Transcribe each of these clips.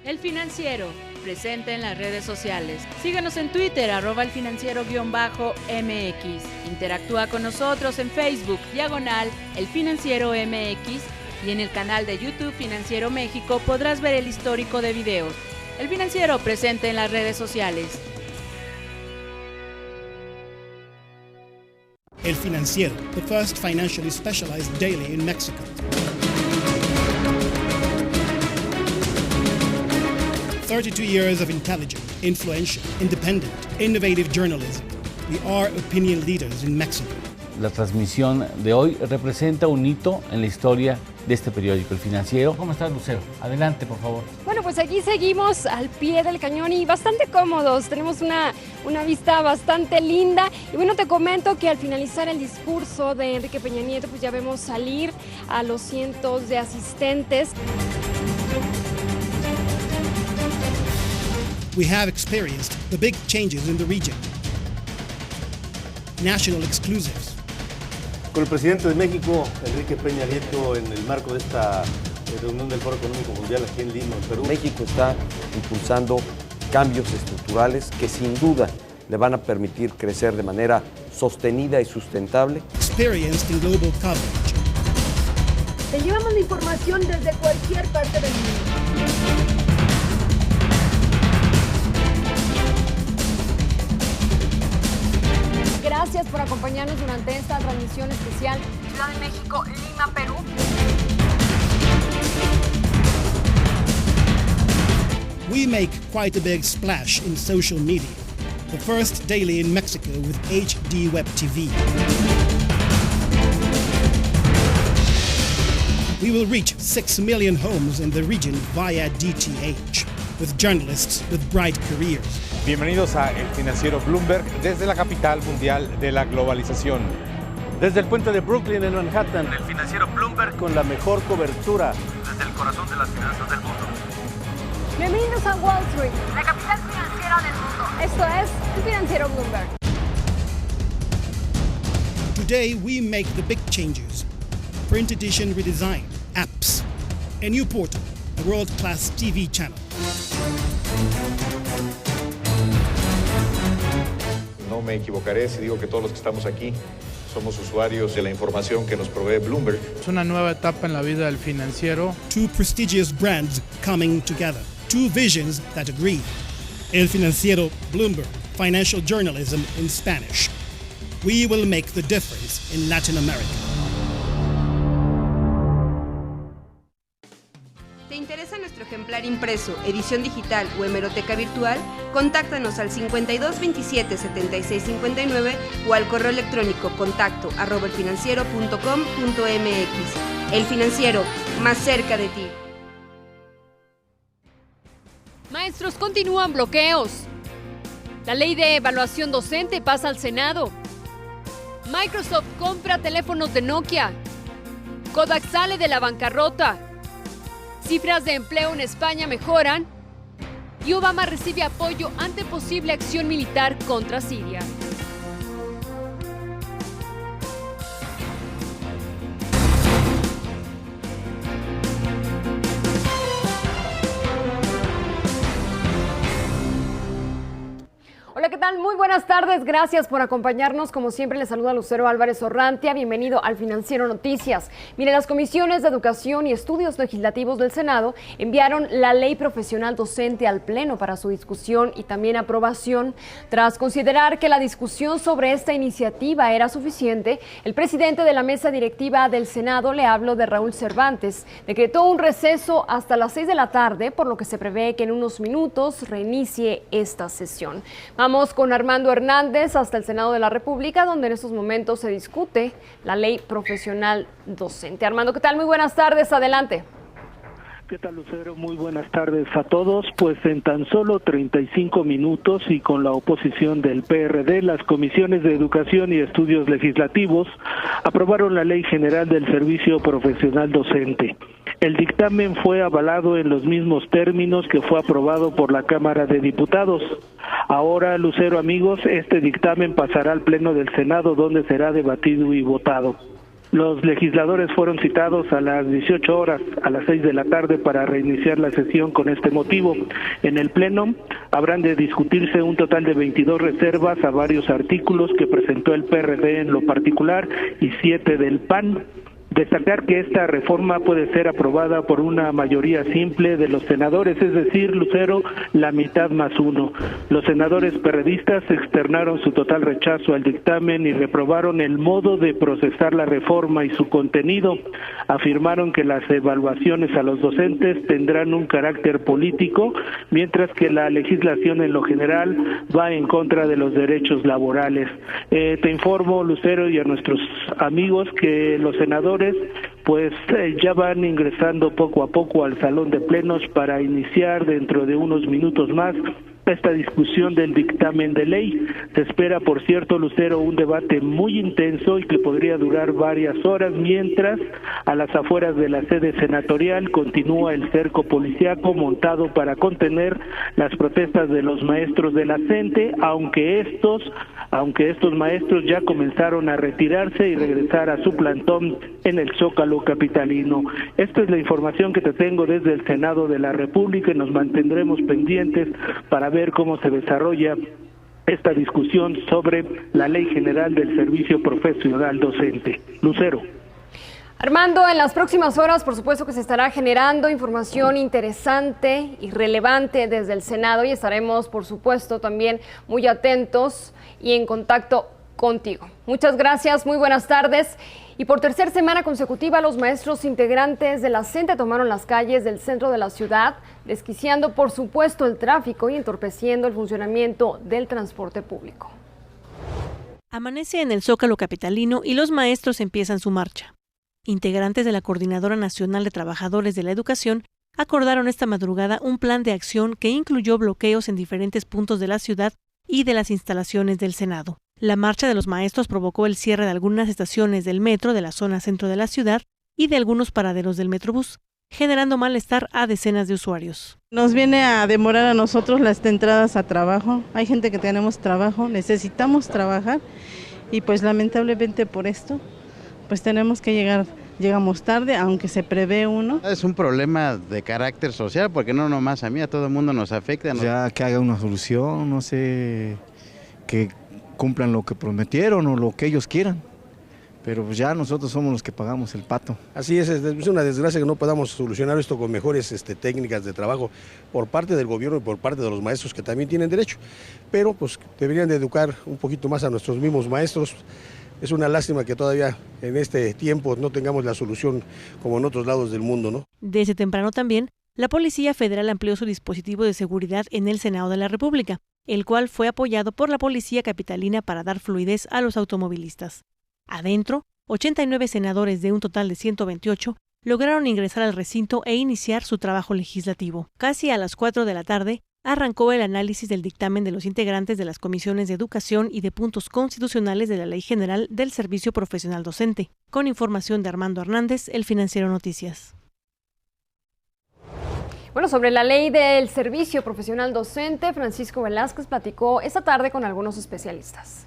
El Financiero, presente en las redes sociales. Síguenos en Twitter, @elfinanciero_MX. Interactúa con nosotros en Facebook, /El Financiero MX, y en el canal de YouTube Financiero México podrás ver el histórico de videos. El Financiero, presente en las redes sociales. El Financiero, the first financially specialized daily in Mexico. 32 years of intelligent, influential, independent, innovative journalism. We are opinion leaders in Mexico. La transmisión de hoy representa un hito en la historia de este periódico, El Financiero. ¿Cómo estás, Lucero? Adelante, por favor. Bueno, pues aquí seguimos al pie del cañón y bastante cómodos. Tenemos una vista bastante linda. Y bueno, te comento que al finalizar el discurso de Enrique Peña Nieto, pues ya vemos salir a los cientos de asistentes. We have experienced the big changes in the region. National exclusives. Con el presidente de México, Enrique Peña Nieto, en el marco de esta reunión del Foro Económico Mundial aquí en Lima, en Perú. México está impulsando cambios estructurales que sin duda le van a permitir crecer de manera sostenida y sustentable. Experienced in global coverage. Te llevamos la información desde cualquier parte del mundo. Gracias por acompañarnos durante esta transmisión especial Ciudad de México, Lima, Perú. We make quite a big splash in social media. The first daily in Mexico with HD Web TV. We will reach 6 million homes in the region via DTH, with journalists with bright careers. Bienvenidos a El Financiero Bloomberg desde la capital mundial de la globalización. Desde el puente de Brooklyn en Manhattan, El Financiero Bloomberg con la mejor cobertura. Desde el corazón de las finanzas del mundo. Bienvenidos a Wall Street, la capital financiera del mundo. Esto es El Financiero Bloomberg. Today we make the big changes. Print edition redesign, apps, a new portal, a world-class TV channel. No me equivocaré si digo que todos los que estamos aquí somos usuarios de la información que nos provee Bloomberg. Es una nueva etapa en la vida del Financiero. Two prestigious brands coming together. Two visions that agree. El Financiero Bloomberg, financial journalism in Spanish. We will make the difference in Latin America. ¿Te interesa nuestro ejemplar impreso, edición digital o hemeroteca virtual? Contáctanos al 52 27 76 59 o al correo electrónico contacto@elfinanciero.com.mx. El Financiero, más cerca de ti. Maestros, continúan bloqueos. La ley de evaluación docente pasa al Senado. Microsoft compra teléfonos de Nokia. Kodak sale de la bancarrota. Cifras de empleo en España mejoran. Y Obama recibe apoyo ante posible acción militar contra Siria. Hola, ¿qué tal? Muy buenas tardes, gracias por acompañarnos. Como siempre, les saluda Lucero Álvarez Orrantia. Bienvenido al Financiero Noticias. Mire, las comisiones de Educación y Estudios Legislativos del Senado enviaron la Ley Profesional Docente al Pleno para su discusión y también aprobación. Tras considerar que la discusión sobre esta iniciativa era suficiente, el presidente de la mesa directiva del Senado, le hablo de Raúl Cervantes, decretó un receso hasta las 6 de la tarde, por lo que se prevé que en unos minutos reinicie esta sesión. Vamos con Armando Hernández hasta el Senado de la República, donde en estos momentos se discute la Ley Profesional Docente. Armando, ¿qué tal? Muy buenas tardes, adelante. ¿Qué tal, Lucero? Muy buenas tardes a todos. Pues en tan solo 35 minutos y con la oposición del PRD, las comisiones de Educación y Estudios Legislativos aprobaron la Ley General del Servicio Profesional Docente. El dictamen fue avalado en los mismos términos que fue aprobado por la Cámara de Diputados. Ahora, Lucero, amigos, este dictamen pasará al Pleno del Senado, donde será debatido y votado. Los legisladores fueron citados a las 18 horas, a las 6 de la tarde, para reiniciar la sesión con este motivo. En el Pleno habrán de discutirse un total de 22 reservas a varios artículos que presentó el PRD en lo particular y 7 del PAN. Destacar que esta reforma puede ser aprobada por una mayoría simple de los senadores, es decir, Lucero, la mitad más uno. Los senadores perredistas externaron su total rechazo al dictamen y reprobaron el modo de procesar la reforma y su contenido. Afirmaron que las evaluaciones a los docentes tendrán un carácter político, mientras que la legislación en lo general va en contra de los derechos laborales. Te informo, Lucero, y a nuestros amigos que los senadores pues ya van ingresando poco a poco al salón de plenos para iniciar dentro de unos minutos más esta discusión del dictamen de ley. Se espera, por cierto, Lucero, un debate muy intenso y que podría durar varias horas, mientras a las afueras de la sede senatorial continúa el cerco policíaco montado para contener las protestas de los maestros de la CENTE, aunque estos maestros ya comenzaron a retirarse y regresar a su plantón en el Zócalo capitalino. Esta es la información que te tengo desde el Senado de la República y nos mantendremos pendientes para ver cómo se desarrolla esta discusión sobre la Ley General del Servicio Profesional Docente. Lucero. Armando, en las próximas horas, por supuesto que se estará generando información interesante y relevante desde el Senado y estaremos, por supuesto, también muy atentos y en contacto contigo. Muchas gracias, muy buenas tardes. Y por tercera semana consecutiva, los maestros integrantes de la CENTE tomaron las calles del centro de la ciudad, desquiciando, por supuesto, el tráfico y entorpeciendo el funcionamiento del transporte público. Amanece en el Zócalo capitalino y los maestros empiezan su marcha. Integrantes de la Coordinadora Nacional de Trabajadores de la Educación acordaron esta madrugada un plan de acción que incluyó bloqueos en diferentes puntos de la ciudad y de las instalaciones del Senado. La marcha de los maestros provocó el cierre de algunas estaciones del metro de la zona centro de la ciudad y de algunos paraderos del Metrobús, generando malestar a decenas de usuarios. Nos viene a demorar a nosotros las entradas a trabajo. Hay gente que tenemos trabajo, necesitamos trabajar y pues lamentablemente por esto pues tenemos que llegamos tarde, aunque se prevé uno. Es un problema de carácter social, porque no nomás a mí, a todo el mundo nos afecta. Ya que haga una solución, no sé, que cumplan lo que prometieron o lo que ellos quieran, pero pues ya nosotros somos los que pagamos el pato. Así es una desgracia que no podamos solucionar esto con mejores técnicas de trabajo por parte del gobierno y por parte de los maestros que también tienen derecho, pero pues deberían de educar un poquito más a nuestros mismos maestros. Es una lástima que todavía en este tiempo no tengamos la solución como en otros lados del mundo, ¿no? Desde temprano también, la Policía Federal amplió su dispositivo de seguridad en el Senado de la República, el cual fue apoyado por la Policía Capitalina para dar fluidez a los automovilistas. Adentro, 89 senadores de un total de 128 lograron ingresar al recinto e iniciar su trabajo legislativo. Casi a las 4 de la tarde, arrancó el análisis del dictamen de los integrantes de las comisiones de educación y de puntos constitucionales de la Ley General del Servicio Profesional Docente. Con información de Armando Hernández, El Financiero Noticias. Bueno, sobre la Ley del Servicio Profesional Docente, Francisco Velázquez platicó esta tarde con algunos especialistas.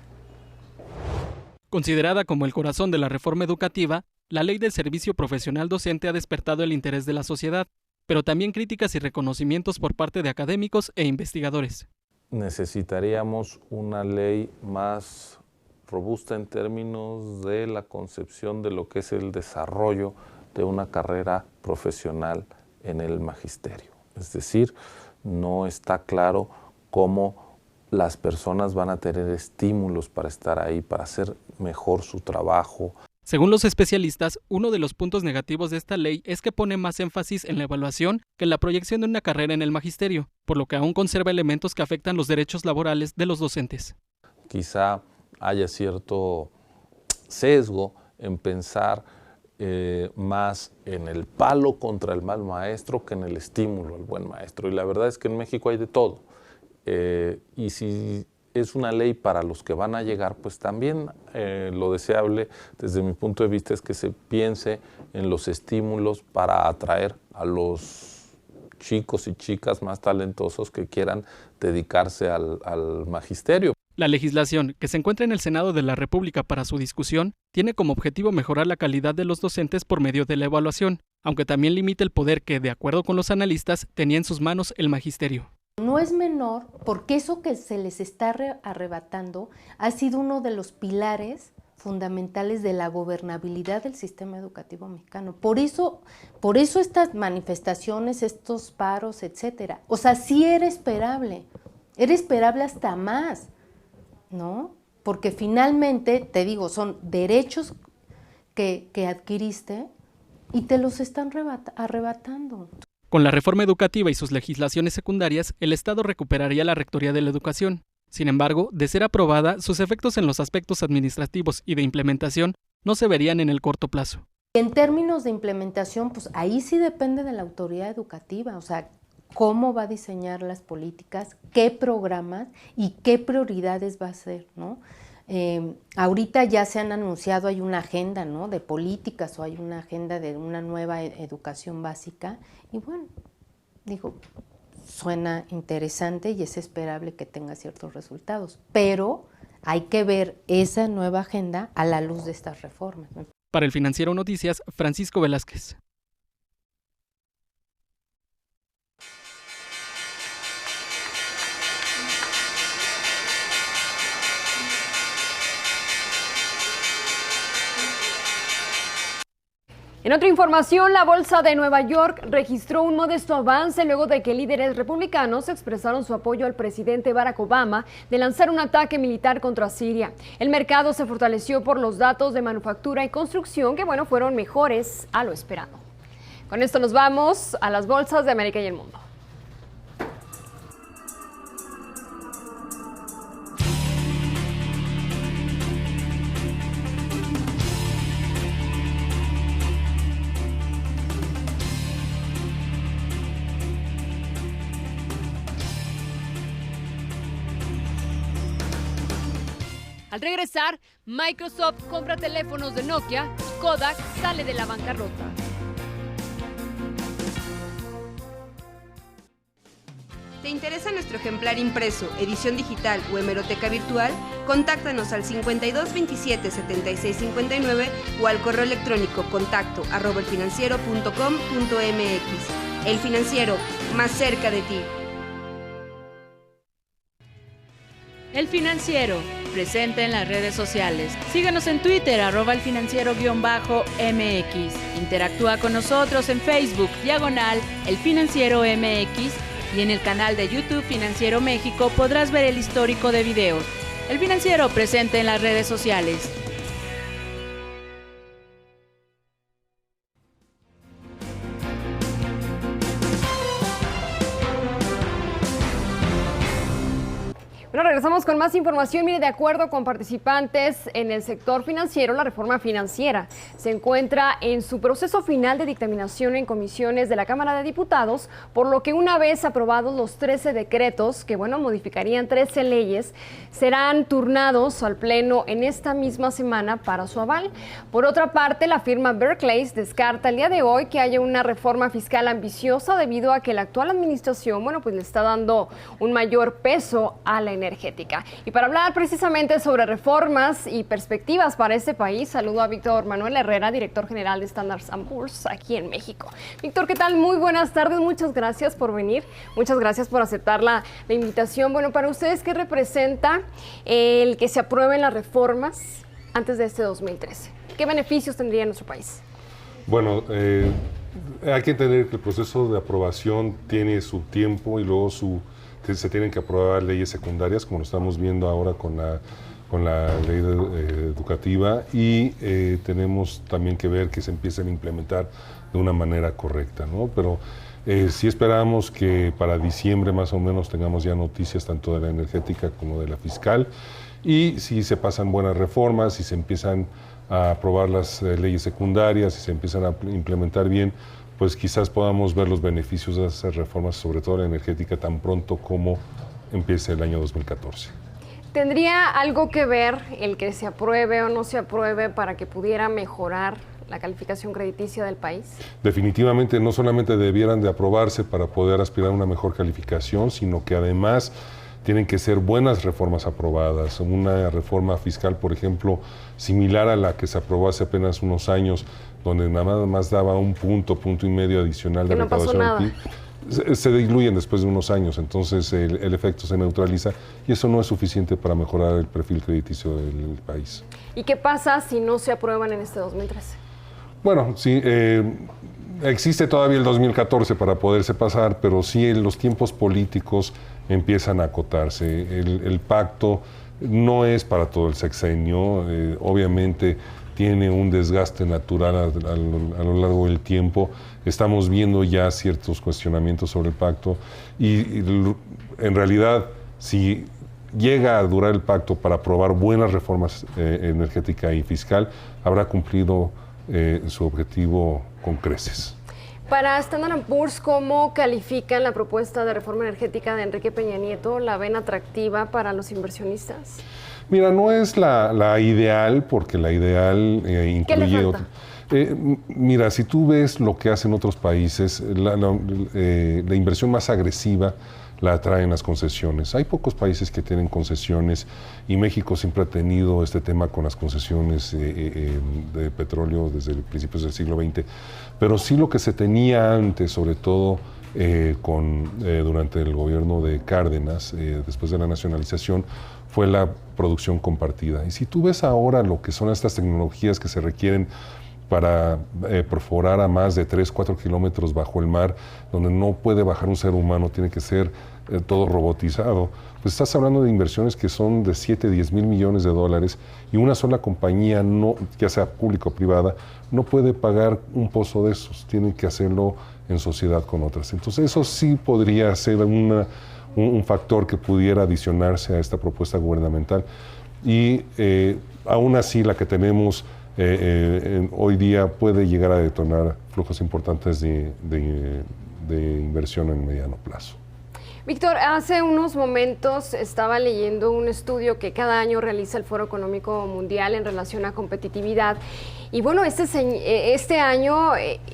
Considerada como el corazón de la reforma educativa, la Ley del Servicio Profesional Docente ha despertado el interés de la sociedad, pero también críticas y reconocimientos por parte de académicos e investigadores. Necesitaríamos una ley más robusta en términos de la concepción de lo que es el desarrollo de una carrera profesional en el magisterio. Es decir, no está claro cómo las personas van a tener estímulos para estar ahí, para hacer mejor su trabajo. Según los especialistas, uno de los puntos negativos de esta ley es que pone más énfasis en la evaluación que en la proyección de una carrera en el magisterio, por lo que aún conserva elementos que afectan los derechos laborales de los docentes. Quizá haya cierto sesgo en pensar más en el palo contra el mal maestro que en el estímulo al buen maestro. Y la verdad es que en México hay de todo. Y si es una ley para los que van a llegar, pues también lo deseable desde mi punto de vista es que se piense en los estímulos para atraer a los chicos y chicas más talentosos que quieran dedicarse al magisterio. La legislación, que se encuentra en el Senado de la República para su discusión, tiene como objetivo mejorar la calidad de los docentes por medio de la evaluación, aunque también limita el poder que, de acuerdo con los analistas, tenía en sus manos el magisterio. No es menor porque eso que se les está arrebatando ha sido uno de los pilares fundamentales de la gobernabilidad del sistema educativo mexicano. Por eso estas manifestaciones, estos paros, etcétera. O sea, sí era esperable hasta más, ¿no? Porque finalmente, te digo, son derechos que adquiriste y te los están arrebatando. Con la reforma educativa y sus legislaciones secundarias, el Estado recuperaría la Rectoría de la Educación. Sin embargo, de ser aprobada, sus efectos en los aspectos administrativos y de implementación no se verían en el corto plazo. En términos de implementación, pues ahí sí depende de la autoridad educativa, o sea, cómo va a diseñar las políticas, qué programas y qué prioridades va a hacer, ¿no? Ahorita ya se han anunciado, hay una agenda, ¿no?, de políticas, o hay una agenda de una nueva educación básica, y bueno, digo, suena interesante y es esperable que tenga ciertos resultados, pero hay que ver esa nueva agenda a la luz de estas reformas, ¿no? Para el Financiero Noticias, Francisco Velázquez. En otra información, la Bolsa de Nueva York registró un modesto avance luego de que líderes republicanos expresaron su apoyo al presidente Barack Obama de lanzar un ataque militar contra Siria. El mercado se fortaleció por los datos de manufactura y construcción que, bueno, fueron mejores a lo esperado. Con esto nos vamos a las bolsas de América y el mundo. Al regresar, Microsoft compra teléfonos de Nokia y Kodak sale de la bancarrota. ¿Te interesa nuestro ejemplar impreso, edición digital o hemeroteca virtual? Contáctanos al 5227-7659 o al correo electrónico contacto@elfinanciero.com.mx. El Financiero, más cerca de ti. El Financiero, presente en las redes sociales. Síguenos en Twitter, @elfinanciero_MX. Interactúa con nosotros en Facebook, /El Financiero MX, y en el canal de YouTube Financiero México podrás ver el histórico de videos. El Financiero, presente en las redes sociales. Bueno, regresamos con más información. Mire, de acuerdo con participantes en el sector financiero, la reforma financiera se encuentra en su proceso final de dictaminación en comisiones de la Cámara de Diputados, por lo que una vez aprobados los 13 decretos, que bueno, modificarían 13 leyes, serán turnados al Pleno en esta misma semana para su aval. Por otra parte, la firma Berkeley descarta el día de hoy que haya una reforma fiscal ambiciosa debido a que la actual administración, bueno, pues le está dando un mayor peso a la energética. Y para hablar precisamente sobre reformas y perspectivas para este país, saludo a Víctor Manuel Herrera, director general de Standard & Poor's aquí en México. Víctor, ¿qué tal? Muy buenas tardes, muchas gracias por venir, muchas gracias por aceptar la invitación. Bueno, para ustedes, ¿qué representa el que se aprueben las reformas antes de este 2013? ¿Qué beneficios tendría en nuestro país? Bueno, hay que entender que el proceso de aprobación tiene su tiempo y luego se tienen que aprobar leyes secundarias, como lo estamos viendo ahora con la ley educativa, y tenemos también que ver que se empiecen a implementar de una manera correcta, ¿no? Pero sí esperamos que para diciembre más o menos tengamos ya noticias tanto de la energética como de la fiscal, y si se pasan buenas reformas, si se empiezan a aprobar las leyes secundarias, si se empiezan a implementar bien, pues quizás podamos ver los beneficios de esas reformas, sobre todo la energética, tan pronto como empiece el año 2014. ¿Tendría algo que ver el que se apruebe o no se apruebe para que pudiera mejorar la calificación crediticia del país? Definitivamente no solamente debieran de aprobarse para poder aspirar a una mejor calificación, sino que además tienen que ser buenas reformas aprobadas. Una reforma fiscal, por ejemplo, similar a la que se aprobó hace apenas unos años, donde nada más daba un punto y medio adicional de recaudación del PIB, se diluyen después de unos años, entonces el efecto se neutraliza y eso no es suficiente para mejorar el perfil crediticio del país. ¿Y qué pasa si no se aprueban en este 2013? Bueno, sí, existe todavía el 2014 para poderse pasar, pero sí los tiempos políticos empiezan a acotarse. El pacto no es para todo el sexenio, obviamente tiene un desgaste natural a lo largo del tiempo. Estamos viendo ya ciertos cuestionamientos sobre el pacto y en realidad si llega a durar el pacto para aprobar buenas reformas energética y fiscal, habrá cumplido su objetivo con creces. Para Standard & Poor's, ¿cómo califican la propuesta de reforma energética de Enrique Peña Nieto? ¿La ven atractiva para los inversionistas? Mira, no es la ideal, porque la ideal incluye... ¿Qué le falta? Mira, si tú ves lo que hacen otros países, la inversión más agresiva la traen las concesiones. Hay pocos países que tienen concesiones y México siempre ha tenido este tema con las concesiones de petróleo desde principios del siglo XX, pero sí lo que se tenía antes, sobre todo durante el gobierno de Cárdenas, después de la nacionalización, fue la producción compartida. Y si tú ves ahora lo que son estas tecnologías que se requieren para perforar a más de 3-4 kilómetros bajo el mar, donde no puede bajar un ser humano, tiene que ser todo robotizado, pues estás hablando de inversiones que son de 7-10 mil millones de dólares y una sola compañía, ya sea pública o privada, no puede pagar un pozo de esos, tienen que hacerlo en sociedad con otras. Entonces eso sí podría ser un factor que pudiera adicionarse a esta propuesta gubernamental y aún así la que tenemos hoy día puede llegar a detonar flujos importantes de inversión en mediano plazo. Víctor, hace unos momentos estaba leyendo un estudio que cada año realiza el Foro Económico Mundial en relación a competitividad. Y bueno, este año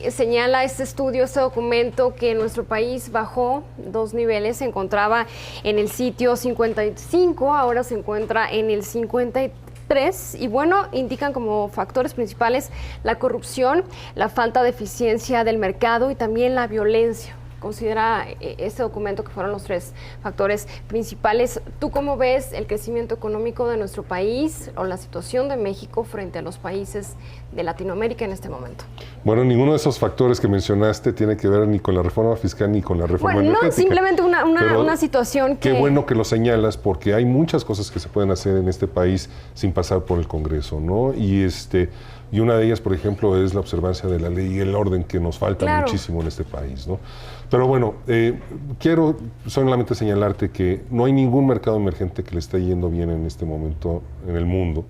señala este estudio, este documento, que nuestro país bajó 2 niveles, se encontraba en el sitio 55, ahora se encuentra en el 53. Y bueno, indican como factores principales la corrupción, la falta de eficiencia del mercado y también la violencia. Considera este documento que fueron los 3 factores principales. ¿Tú cómo ves el crecimiento económico de nuestro país o la situación de México frente a los países de Latinoamérica en este momento? Bueno, ninguno de esos factores que mencionaste tiene que ver ni con la reforma fiscal ni con la reforma energética. No, simplemente una situación que... Qué bueno que lo señalas, porque hay muchas cosas que se pueden hacer en este país sin pasar por el Congreso, ¿no? Y una de ellas, por ejemplo, es la observancia de la ley y el orden, que nos falta muchísimo en este país, ¿no? Pero bueno, quiero solamente señalarte que no hay ningún mercado emergente que le esté yendo bien en este momento en el mundo.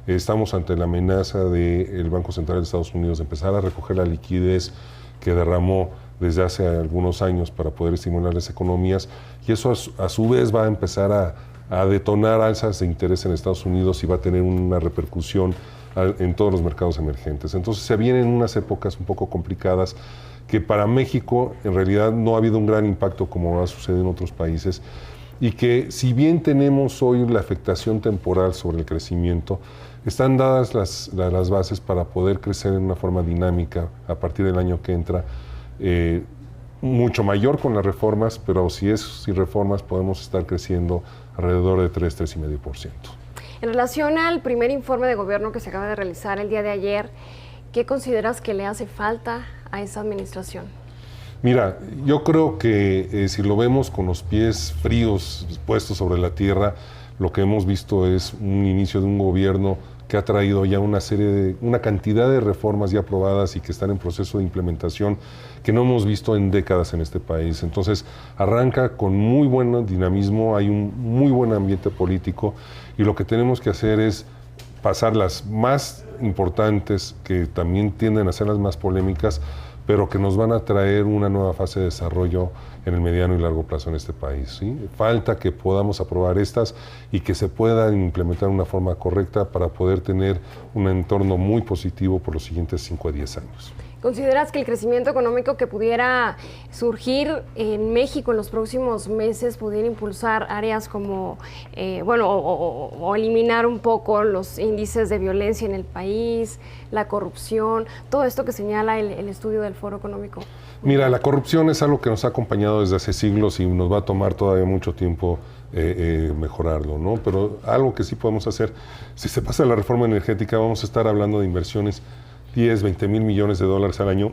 Estamos ante la amenaza del Banco Central de Estados Unidos de empezar a recoger la liquidez que derramó desde hace algunos años para poder estimular las economías, y eso a su vez va a empezar a detonar alzas de interés en Estados Unidos y va a tener una repercusión en todos los mercados emergentes. Entonces se vienen unas épocas un poco complicadas que para México en realidad no ha habido un gran impacto como ha sucedido en otros países, y que si bien tenemos hoy la afectación temporal sobre el crecimiento, están dadas las bases para poder crecer en una forma dinámica a partir del año que entra, mucho mayor con las reformas, pero sin reformas podemos estar creciendo alrededor de 3-3,5%. En relación al primer informe de gobierno que se acaba de realizar el día de ayer, ¿qué consideras que le hace falta a esa administración? Mira, yo creo que si lo vemos con los pies fríos puestos sobre la tierra, lo que hemos visto es un inicio de un gobierno que ha traído ya una cantidad de reformas ya aprobadas y que están en proceso de implementación que no hemos visto en décadas en este país. Entonces arranca con muy buen dinamismo, hay un muy buen ambiente político, y lo que tenemos que hacer es pasar las más importantes, que también tienden a ser las más polémicas, pero que nos van a traer una nueva fase de desarrollo en el mediano y largo plazo en este país, ¿sí? Falta que podamos aprobar estas y que se puedan implementar de una forma correcta para poder tener un entorno muy positivo por los siguientes 5 a 10 años. ¿Consideras que el crecimiento económico que pudiera surgir en México en los próximos meses pudiera impulsar áreas como, o eliminar un poco los índices de violencia en el país, la corrupción, todo esto que señala el estudio del Foro Económico? Mira, la corrupción es algo que nos ha acompañado desde hace siglos y nos va a tomar todavía mucho tiempo mejorarlo, ¿no? Pero algo que sí podemos hacer, si se pasa la reforma energética, vamos a estar hablando de inversiones 10, 20 mil millones de dólares al año.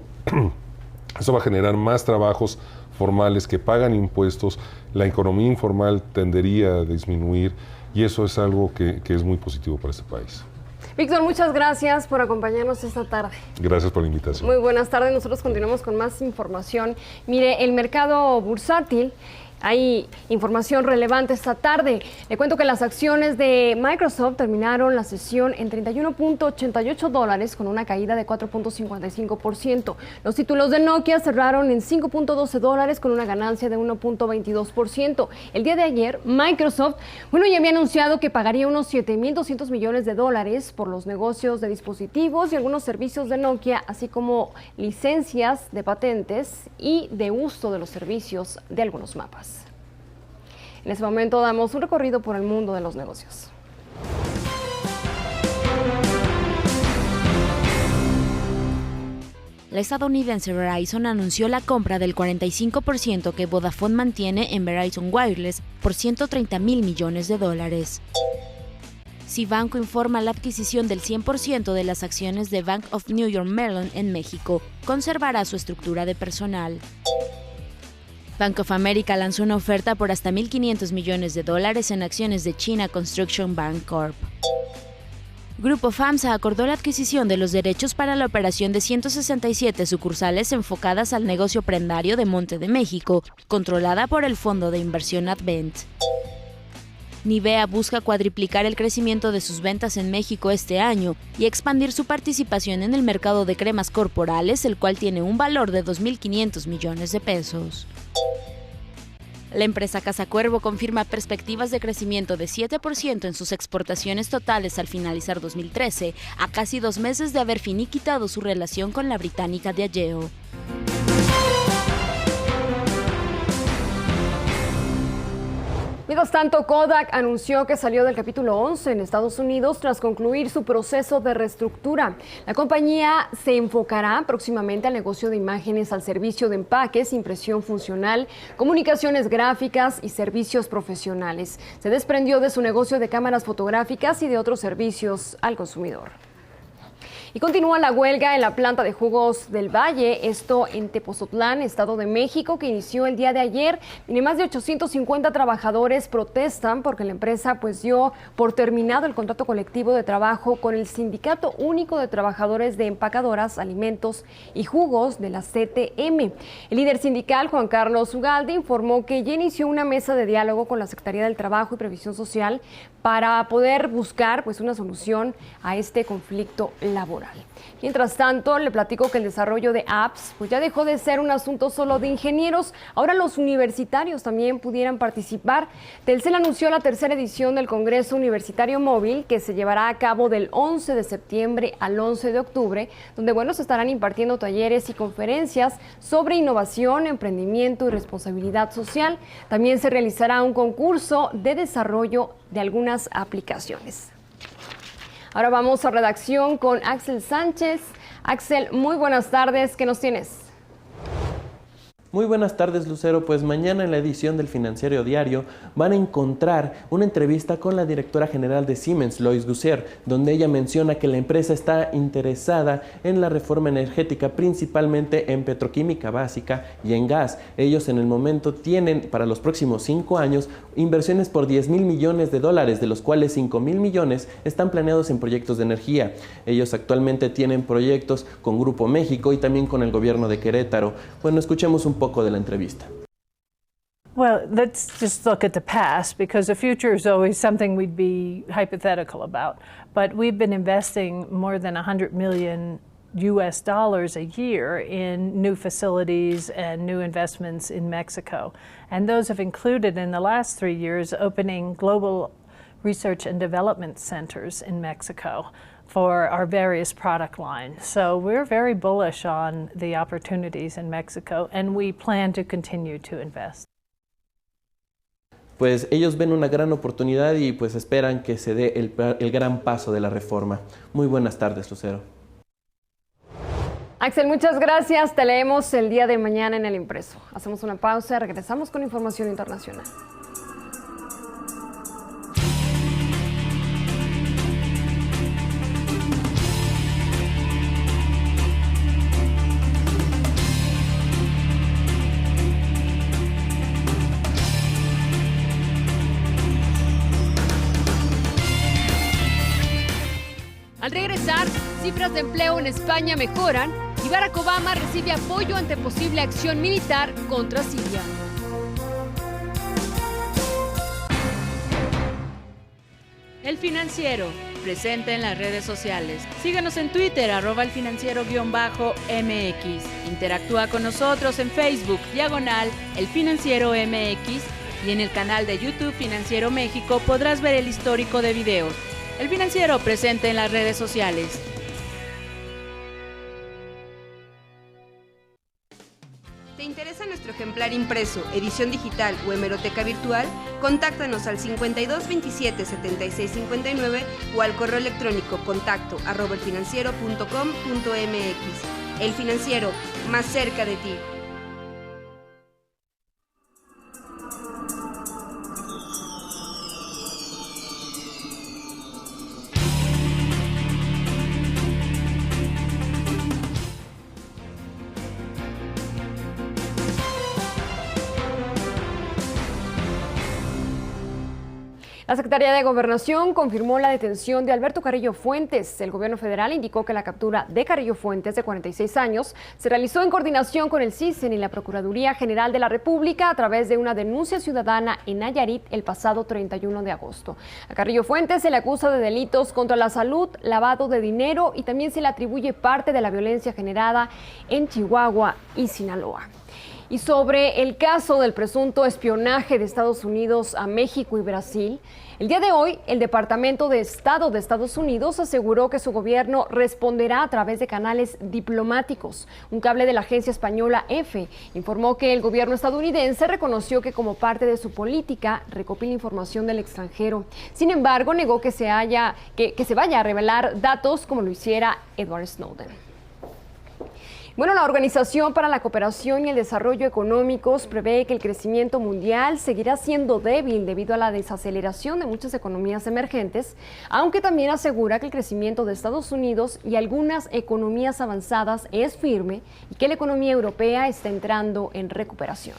Eso va a generar más trabajos formales que pagan impuestos, la economía informal tendería a disminuir y eso es algo que es muy positivo para este país. Víctor, muchas gracias por acompañarnos esta tarde. Gracias por la invitación. Muy buenas tardes, nosotros continuamos con más información. Mire, el mercado bursátil, hay información relevante esta tarde. Le cuento que las acciones de Microsoft terminaron la sesión en $31.88 con una caída de 4.55%. Los títulos de Nokia cerraron en $5.12 con una ganancia de 1.22%. El día de ayer, Microsoft, ya había anunciado que pagaría unos $7.200 millones por los negocios de dispositivos y algunos servicios de Nokia, así como licencias de patentes y de uso de los servicios de algunos mapas. En este momento damos un recorrido por el mundo de los negocios. La estadounidense Verizon anunció la compra del 45% que Vodafone mantiene en Verizon Wireless por $130 mil millones. Cibanco informa la adquisición del 100% de las acciones de Bank of New York Mellon en México. Conservará su estructura de personal. Bank of America lanzó una oferta por hasta $1.500 millones en acciones de China Construction Bank Corp. Grupo FAMSA acordó la adquisición de los derechos para la operación de 167 sucursales enfocadas al negocio prendario de Monte de México, controlada por el fondo de inversión Advent. Nivea busca cuadriplicar el crecimiento de sus ventas en México este año y expandir su participación en el mercado de cremas corporales, el cual tiene un valor de $2.500 millones. La empresa Casa Cuervo confirma perspectivas de crecimiento de 7% en sus exportaciones totales al finalizar 2013, a casi 2 meses de haber finiquitado su relación con la británica Diageo. Mientras tanto, Kodak anunció que salió del capítulo 11 en Estados Unidos tras concluir su proceso de reestructura. La compañía se enfocará próximamente al negocio de imágenes al servicio de empaques, impresión funcional, comunicaciones gráficas y servicios profesionales. Se desprendió de su negocio de cámaras fotográficas y de otros servicios al consumidor. Y continúa la huelga en la planta de jugos del Valle, esto en Tepozotlán, Estado de México, que inició el día de ayer. Más de 850 trabajadores protestan porque la empresa dio por terminado el contrato colectivo de trabajo con el Sindicato Único de Trabajadores de Empacadoras, Alimentos y Jugos de la CTM. El líder sindical, Juan Carlos Ugalde, informó que ya inició una mesa de diálogo con la Secretaría del Trabajo y Previsión Social para poder buscar una solución a este conflicto laboral. Mientras tanto, le platico que el desarrollo de apps ya dejó de ser un asunto solo de ingenieros. Ahora los universitarios también pudieran participar. Telcel anunció la tercera edición del Congreso Universitario Móvil, que se llevará a cabo del 11 de septiembre al 11 de octubre, donde se estarán impartiendo talleres y conferencias sobre innovación, emprendimiento y responsabilidad social. También se realizará un concurso de desarrollo de algunas aplicaciones. Ahora vamos a redacción con Axel Sánchez. Axel, muy buenas tardes, ¿qué nos tienes? Muy buenas tardes, Lucero. Pues mañana en la edición del Financiero Diario van a encontrar una entrevista con la directora general de Siemens, Lois Gusser, donde ella menciona que la empresa está interesada en la reforma energética, principalmente en petroquímica básica y en gas. Ellos en el momento tienen para los próximos 5 años inversiones por $10.000 millones, de los cuales $5.000 millones están planeados en proyectos de energía. Ellos actualmente tienen proyectos con Grupo México y también con el gobierno de Querétaro. Bueno, escuchemos un poco de la entrevista. Well, let's just look at the past, because the future is always something we'd be hypothetical about. But we've been investing more than $100 million a year in new facilities and new investments in Mexico. And those have included in the last 3 years opening global research and development centers in Mexico, for our various product lines. So we're very bullish on the opportunities in Mexico, and we plan to continue to invest. Pues ellos ven una gran oportunidad y pues esperan que se dé el gran paso de la reforma. Muy buenas tardes, Lucero. Axel, muchas gracias. Te leemos el día de mañana en El Impreso. Hacemos una pausa, regresamos con información internacional. Al regresar, cifras de empleo en España mejoran y Barack Obama recibe apoyo ante posible acción militar contra Siria. El Financiero, presente en las redes sociales. Síguenos en Twitter, @elfinanciero_MX. Interactúa con nosotros en Facebook, /El Financiero MX, y en el canal de YouTube Financiero México podrás ver el histórico de videos. El Financiero, presente en las redes sociales. ¿Te interesa nuestro ejemplar impreso, edición digital o hemeroteca virtual? Contáctanos al 5227-7659 o al correo electrónico contacto@elfinanciero.com.mx. El Financiero, más cerca de ti. La Secretaría de Gobernación confirmó la detención de Alberto Carrillo Fuentes. El gobierno federal indicó que la captura de Carrillo Fuentes, de 46 años, se realizó en coordinación con el CISEN y la Procuraduría General de la República a través de una denuncia ciudadana en Nayarit el pasado 31 de agosto. A Carrillo Fuentes se le acusa de delitos contra la salud, lavado de dinero y también se le atribuye parte de la violencia generada en Chihuahua y Sinaloa. Y sobre el caso del presunto espionaje de Estados Unidos a México y Brasil, el día de hoy el Departamento de Estado de Estados Unidos aseguró que su gobierno responderá a través de canales diplomáticos. Un cable de la agencia española EFE informó que el gobierno estadounidense reconoció que como parte de su política recopila información del extranjero. Sin embargo, negó que se vaya a revelar datos como lo hiciera Edward Snowden. Bueno, la Organización para la Cooperación y el Desarrollo Económicos prevé que el crecimiento mundial seguirá siendo débil debido a la desaceleración de muchas economías emergentes, aunque también asegura que el crecimiento de Estados Unidos y algunas economías avanzadas es firme y que la economía europea está entrando en recuperación.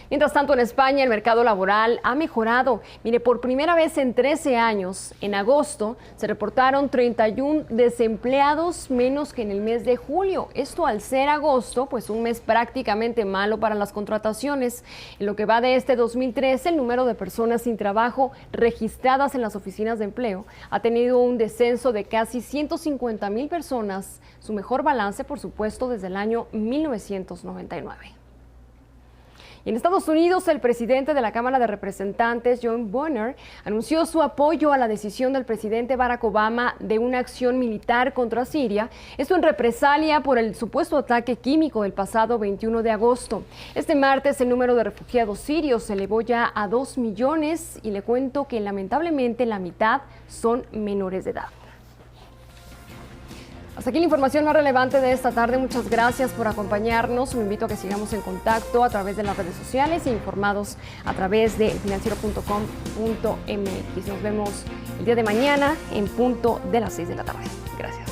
Mientras tanto, en España el mercado laboral ha mejorado. Mire, por primera vez en 13 años, en agosto, se reportaron 31 desempleados menos que en el mes de julio. Esto al ser agosto, pues un mes prácticamente malo para las contrataciones. En lo que va de este 2013, el número de personas sin trabajo registradas en las oficinas de empleo ha tenido un descenso de casi 150,000 personas, su mejor balance, por supuesto, desde el año 1999. En Estados Unidos, el presidente de la Cámara de Representantes, John Boehner, anunció su apoyo a la decisión del presidente Barack Obama de una acción militar contra Siria, esto en represalia por el supuesto ataque químico del pasado 21 de agosto. Este martes el número de refugiados sirios se elevó ya a 2 millones y le cuento que lamentablemente la mitad son menores de edad. Hasta aquí la información más relevante de esta tarde. Muchas gracias por acompañarnos. Lo invito a que sigamos en contacto a través de las redes sociales e informados a través de elfinanciero.com.mx. Nos vemos el día de mañana en punto de las 6 de la tarde. Gracias.